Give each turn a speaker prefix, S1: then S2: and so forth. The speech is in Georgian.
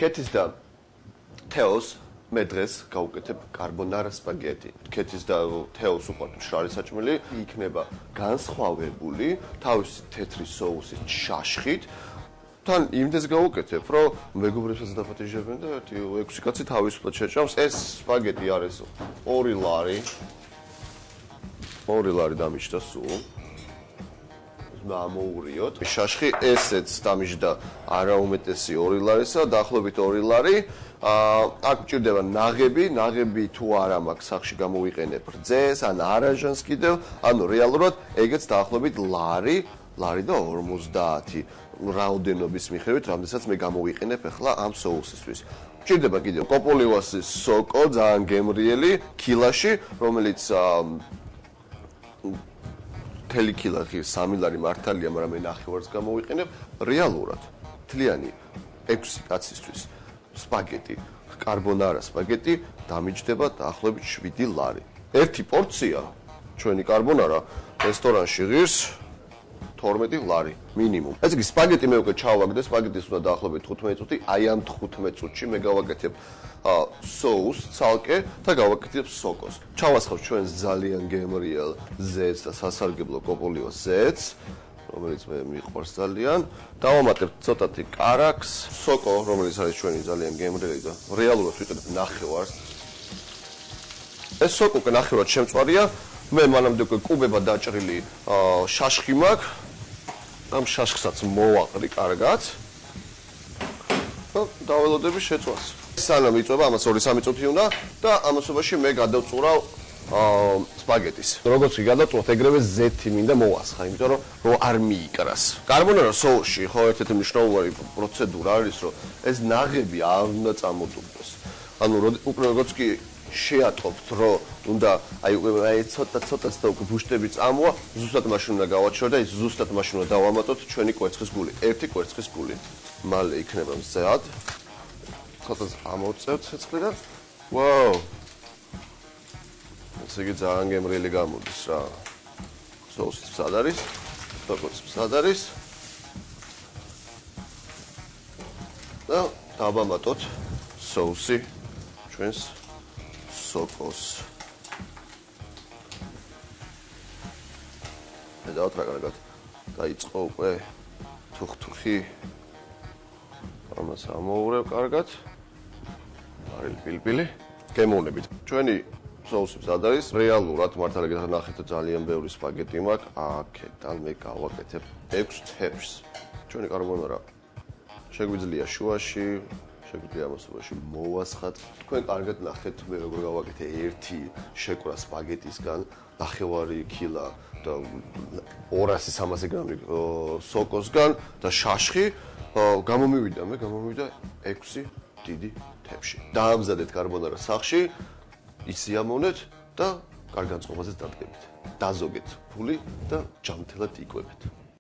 S1: კეთის და თეოს მე დღეს გავუკეთებ კარბონარა სპაგეტი. კეთის და თეოს უყვართ მშრალი საჭმელი, იქნება განსხვავებული თავისი თეთრი სოუსით, შაშხით. თან იმდეს გავუკეთებ, რომ მეგობრებსაც დაფათიჟებენ და 6 კაცი თავისუფლად შეჭამს. ეს სპაგეტი არის 2 ლარი. 2 ლარი დამიჯდა სულ. ამოურიოთ. შაშხი ესეც დამიჯდა არაუმეტესი 2 ლარისა, დაახლოებით 2 ლარი. აქ მჭირდება ნაღები თუ არა მაქვს სახში გამოვიყენებ რძეს, ან არაჟანს კიდევ, ანუ რეალურად ეგეც დაახლოებით ლარი და 50 რაოდენობის მიხედვით, რამდენსაც მე გამოვიყენებ ახლა ამ соусისთვის. მჭირდება კიდევ კოპოლივასის სოკო, ძალიან გემრიელი, კილაში, რომელიც მთელი კილა 3 ლარი მართალია, მაგრამ მე ნახევარს გამოვიყენებ რეალურად. თლიანი 6 კაცისთვის სპაგეტი, კარბონარა სპაგეტი დამიჯდება დაახლოებით 7 ლარი. ერთი პორცია ჩვენი კარბონარა რესტორანში ღირს 12 ლარი მინიმუმ. ესე იგი სპაგეტი მე უკვე ჩავაგდე, სპაგეტის უნდა დაახლოებით 15 წუთი, აი ამ 15 წუთში მე გავაკეთებ соус ცალკე და გავაკეთებ სოკოს. ჩავასხავ ჩვენს ძალიან გემრიელ ზეთს და სასარგებლო კოპოლივას ზეთს, რომელიც მე მიყვარს ძალიან. დავამატებ ცოტათი კარაქს, სოკო, რომელიც არის ჩვენი ძალიან გემრიელი და რეალურად ვიყიდებ ნახევარს. ეს სოკო უკვე ნახევრად შემწვარია. მე მანამდე უკვე კუბება დაჭრილი შაშხი მაქვს. ამ შაშხსაც მოვაყრი კარგად. და დაველოდები შეწვას. სანამ იწובה, ამას 2-3 წუთი უნდა და ამასობაში მე გადავწურავ სპაგეტის. როგორც კი გადავწურავ, ეგრევე ზეთი მინდა მოვასხა, იმიტომ რომ არ მიიკრას. კარბონარა соуსში ხო ერთ-ერთი მნიშვნელოვანი პროცედურა არის, რომ ეს ნაღები არ უნდა წამოდუბოს. ანუ უკვე როგორც კი შეატყობთ, რომ უნდა აი ცოტა-ცოტას და უკვე ბუშტები წამოა, ზუსტად მაშინ უნდა გავაჩორო და ის ზუსტად მაშინ უნდა დავამატოთ ჩვენი კვერცხის გული, ერთი კვერცხის გული. მალე იქნება მზად. ცოტა ამოვწევ ცეცხლი და ვაუ. ესე იგი ძალიან გემრიელი გამოდის რა. соусიც მზად არის, სოკოც მზად არის. და დავამატოთ соуსი ჩვენს სოკოს. მე დავთ რა კარგად. დაიწყო უკვე თუხთუხი. ამას ამოურევ კარგად. არის პილპილი. გემოვნებით. ჩვენი соуსი მზად არის. რეალურად მართალია ნახეთ ძალიან ბევრი სპაგეტი მაქვს. აქედან მე გავაკეთებ 6 თეფს. ჩვენი კარბონარა შეგვიძლია შუაში, შეგვიძლია ამასობაში მოვასხათ. თქვენ კარგად ნახეთ მე როგორ გავაკეთე ერთი შეკვრა სპაგეტისგან, ნახევარი კილა და 200-300 გრამი სოკოსგან და შაშხი. გამომივიდა 6 დიდი თეფში. დაამზადეთ კარბონარა სახში, ისიამოვნეთ და კარგ განწყობაზე დადგებით. დაზოგეთ ფული და ჯანმრთელად იკვებეთ.